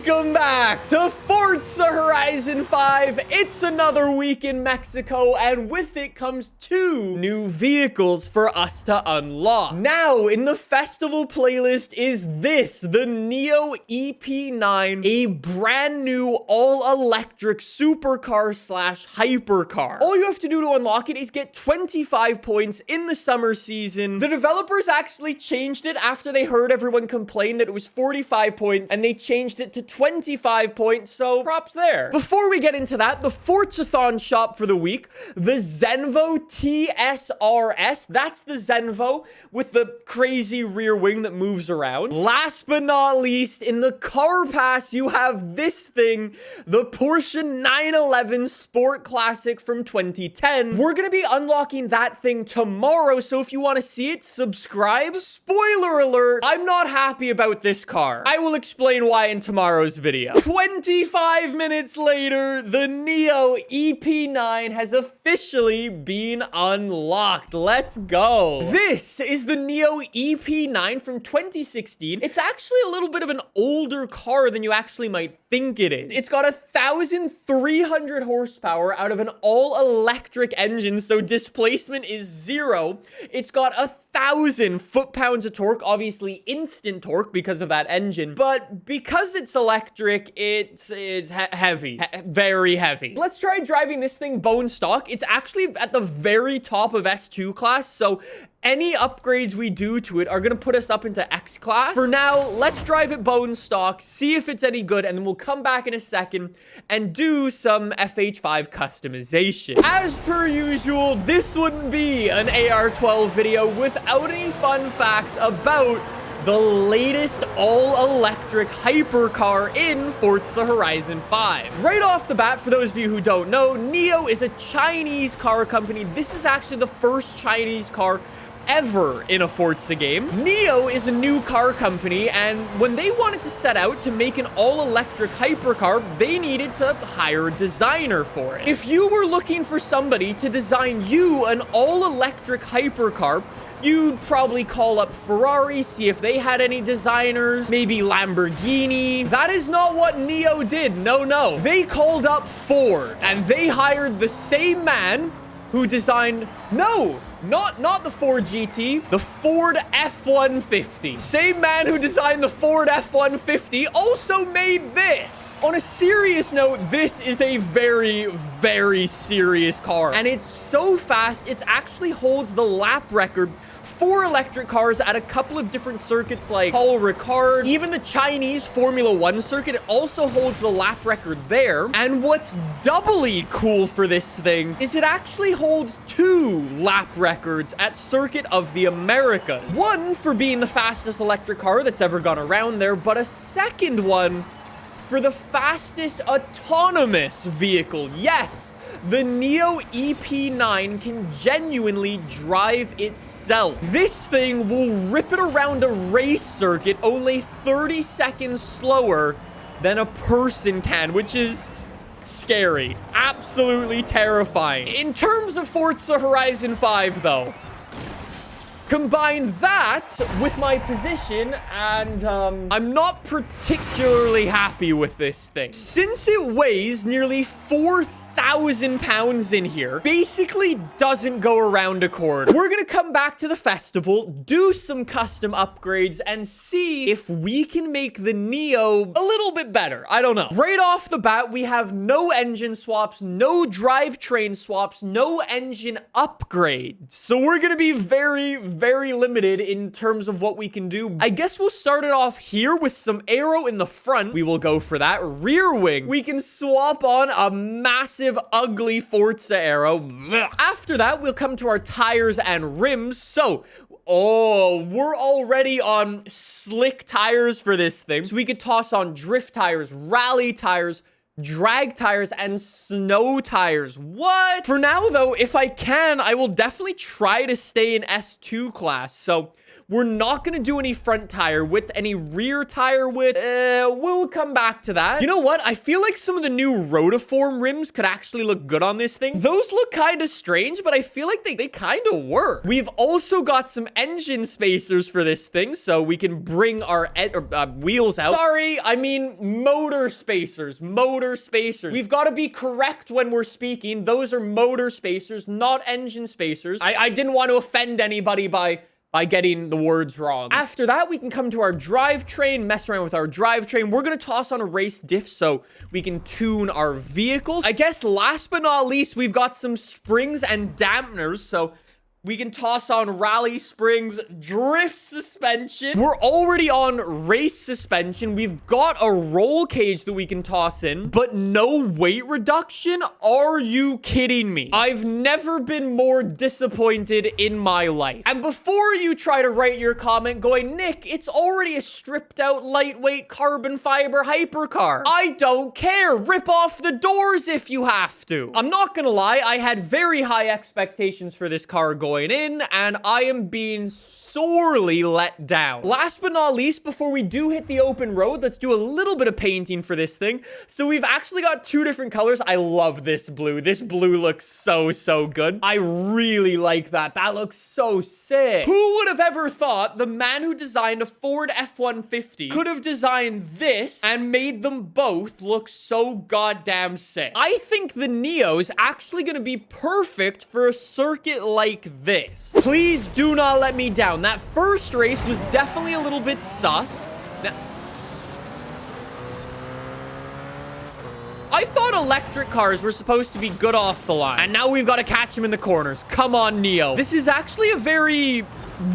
Welcome back to Forza Horizon 5. It's another week in Mexico, and with it comes 2 new vehicles for us to unlock. Now, in the festival playlist is this, the NIO EP9, a brand new all-electric supercar slash hypercar. All you have to do to unlock it is get 25 points in the summer season. The developers actually changed it after they heard everyone complain that it was 45 points, and they changed it to 25 points, so props there. Before we get into that, the Forzathon shop for the week, the Zenvo TSRS, that's the Zenvo with the crazy rear wing that moves around. Last but not least, in the car pass, you have this thing, the Porsche 911 Sport Classic from 2010. We're gonna be unlocking that thing tomorrow, so if you want to see it, subscribe. Spoiler alert, I'm not happy about this car. I will explain why in tomorrow's video. 25 minutes later, the NIO EP9 has officially been unlocked. Let's go. This is the NIO EP9 from 2016. It's actually a little bit of an older car than you actually might think it is. It's got 1,300 horsepower out of an all-electric engine, so displacement is 0. It's got 1,000 foot-pounds of torque, obviously instant torque because of that engine, but because it's electric, it's heavy, very heavy. Let's try driving this thing bone stock. It's actually at the very top of S2 class, so any upgrades we do to it are going to put us up into X class. For now, let's drive it bone stock, see if it's any good, and then we'll come back in a second and do some FH5 customization. As per usual, this wouldn't be an AR12 video without any fun facts about the latest all-electric hypercar in Forza Horizon 5. Right off the bat, for those of you who don't know, NIO is a Chinese car company. This is actually the first Chinese car ever in a Forza game. NIO is a new car company, and when they wanted to set out to make an all-electric hypercar, they needed to hire a designer for it. If you were looking for somebody to design you an all-electric hypercar, you'd probably call up Ferrari, see if they had any designers, maybe Lamborghini. That is not what NIO did. No. They called up Ford, and they hired the same man who designed, not the Ford GT, the Ford F-150. Same man who designed the Ford F-150 also made this. On a serious note, this is a very, very serious car. And it's so fast, it actually holds the lap record for electric cars at a couple of different circuits like Paul Ricard, even the Chinese Formula 1 circuit. It also holds the lap record there. And what's doubly cool for this thing is it actually holds 2 lap records at Circuit of the Americas. One for being the fastest electric car that's ever gone around there, but a second one for the fastest autonomous vehicle. Yes, the NIO EP9 can genuinely drive itself. This thing will rip it around a race circuit only 30 seconds slower than a person can, which is scary. Absolutely terrifying. In terms of Forza Horizon 5, though, combine that with my position, and I'm not particularly happy with this thing. Since it weighs nearly 4,000 pounds in here, basically doesn't go around a corner. We're gonna come back to the festival, do some custom upgrades, and see if we can make the NIO a little bit better. I don't know. Right off the bat, we have no engine swaps, no drivetrain swaps, no engine upgrades. So we're gonna be very, very limited in terms of what we can do. I guess we'll start it off here with some aero in the front. We will go for that. Rear wing, we can swap on a massive ugly Forza aero. After that, we'll come to our tires and rims. So, we're already on slick tires for this thing. So we could toss on drift tires, rally tires, drag tires, and snow tires. What? For now, though, if I can, I will definitely try to stay in S2 class. So We're not gonna do any front tire width, any rear tire width. We'll come back to that. You know what? I feel like some of the new rotiform rims could actually look good on this thing. Those look kind of strange, but I feel like they kind of work. We've also got some engine spacers for this thing, so we can bring our wheels out. Sorry, I mean motor spacers. Motor spacers. We've got to be correct when we're speaking. Those are motor spacers, not engine spacers. I didn't want to offend anybody by getting the words wrong. After that, we can come to our drivetrain, mess around with our drivetrain. We're gonna toss on a race diff so we can tune our vehicles. I guess last but not least, we've got some springs and dampeners, so we can toss on rally springs, drift suspension. We're already on race suspension. We've got a roll cage that we can toss in, but no weight reduction? Are you kidding me? I've never been more disappointed in my life. And before you try to write your comment going, Nick, it's already a stripped out lightweight carbon fiber hypercar. I don't care. Rip off the doors if you have to. I'm not gonna lie, I had very high expectations for this car going in, and I am being sorely let down. Last but not least, before we do hit the open road, let's do a little bit of painting for this thing. So we've actually got two different colors. I love this blue. This blue looks so good. I really like that. That looks so sick. Who would have ever thought the man who designed a Ford F-150 could have designed this and made them both look so goddamn sick? I think the NIO's actually gonna be perfect for a circuit like this. Please do not let me down. That first race was definitely a little bit sus. Now, I thought electric cars were supposed to be good off the line, and now we've got to catch them in the corners. Come on, NIO. This is actually a very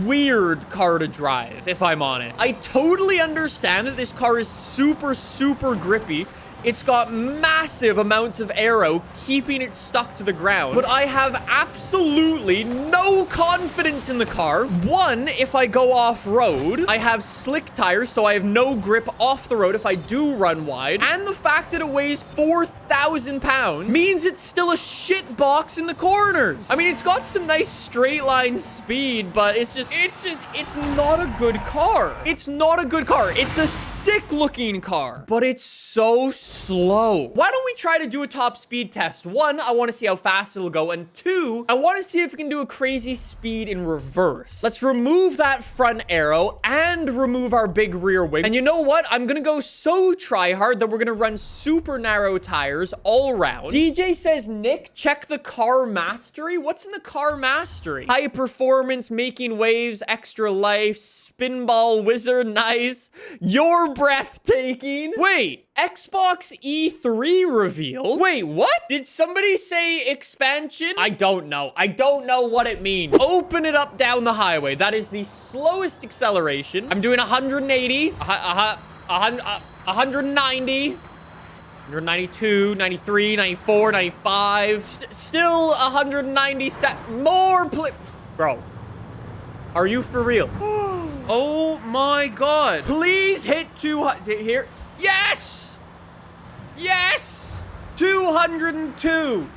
weird car to drive, if I'm honest. I totally understand that this car is super grippy. It's got massive amounts of aero keeping it stuck to the ground. But I have absolutely no confidence in the car. One, if I go off-road, I have slick tires, so I have no grip off the road if I do run wide. And the fact that it weighs 4,000 pounds means it's still a shit box in the corners. I mean, it's got some nice straight line speed, but it's not a good car. It's not a good car. It's a sick looking car, but it's so slow. Why don't we try to do a top speed test? One, I want to see how fast it'll go. And two, I want to see if it can do a crazy speed in reverse. Let's remove that front aero and remove our big rear wing. And you know what? I'm going to go so try hard that we're going to run super narrow tires all around. DJ says, Nick, check the car mastery. What's in the car mastery? High performance, making waves, extra life, spinball wizard, nice. You're breathtaking. Wait, Xbox E3 reveal? Wait, what? Did somebody say expansion? I don't know. I don't know what it means. Open it up down the highway. That is the slowest acceleration. I'm doing 180, 190, 192, 93, 94, 95. Still 190 more Bro, are you for real? Oh my god. Please hit 200 here. Yes! Yes! 202.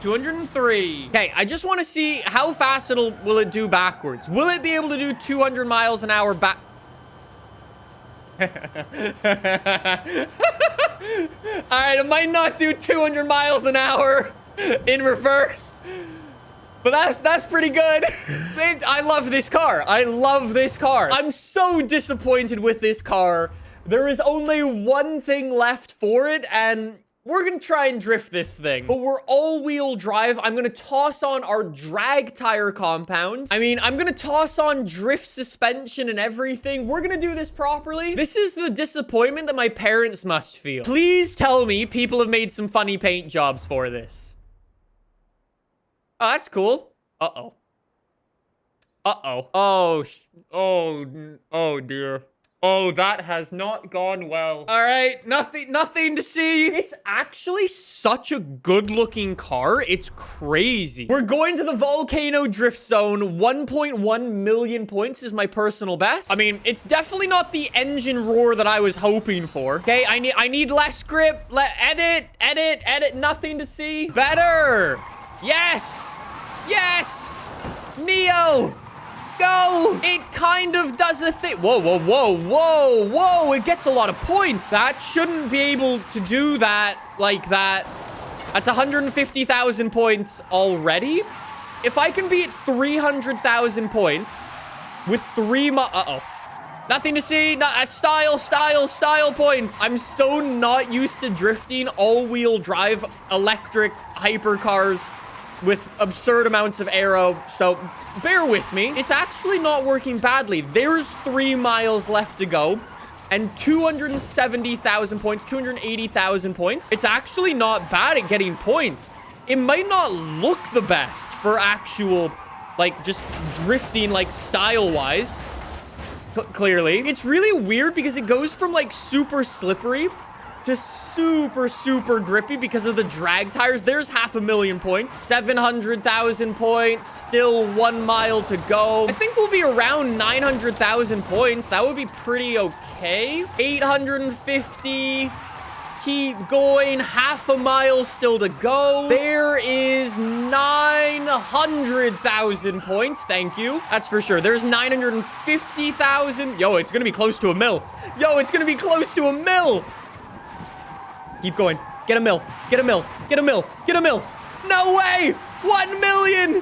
203. Okay, I just want to see how fast will it do backwards. Will it be able to do 200 miles an hour back? All right, it might not do 200 miles an hour in reverse. But that's pretty good. I love this car. I love this car. I'm so disappointed with this car. There is only one thing left for it, and we're gonna try and drift this thing. But we're all-wheel drive. I'm gonna toss on our drag tire compound. I mean, I'm gonna toss on drift suspension and everything. We're gonna do this properly. This is the disappointment that my parents must feel. Please tell me people have made some funny paint jobs for this. Oh, that's cool. Uh-oh. Uh-oh. Oh, dear. Oh, that has not gone well. All right, nothing to see. It's actually such a good-looking car. It's crazy. We're going to the Volcano Drift Zone. 1.1 million points is my personal best. I mean, it's definitely not the engine roar that I was hoping for. Okay, I need less grip. Edit. Nothing to see. Better. Yes. Yes. NIO. go. It kind of does a thing. Whoa, whoa, whoa, whoa, whoa. It gets a lot of points. That shouldn't be able to do that like that. That's 150,000 points already. If I can beat 300,000 points with 3 uh-oh. Nothing to see. Style points. I'm so not used to drifting all-wheel drive electric hypercars with absurd amounts of aero, so bear with me. It's actually not working badly. There's 3 miles left to go and 270,000 points, 280,000 points. It's actually not bad at getting points. It might not look the best for actual, like, just drifting, like, style-wise. Clearly. It's really weird because it goes from, like, super slippery to super grippy because of the drag tires. There's 500,000 points. 700,000 points. Still 1 mile to go. I think we'll be around 900,000 points. That would be pretty okay. 850. Keep going. 1/2 mile still to go. There is 900,000 points. Thank you. That's for sure. There's 950,000. Yo, it's gonna be close to a mil. Yo, it's gonna be close to a mil. Keep going. Get a mil. Get a mil. Get a mil. Get a mil. No way. 1 million.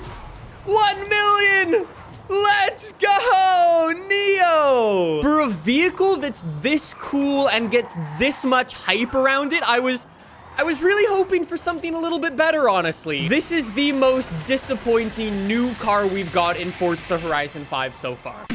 1 million. Let's go, Neo! For a vehicle that's this cool and gets this much hype around it, I was really hoping for something a little bit better, honestly. This is the most disappointing new car we've got in Forza Horizon 5 so far.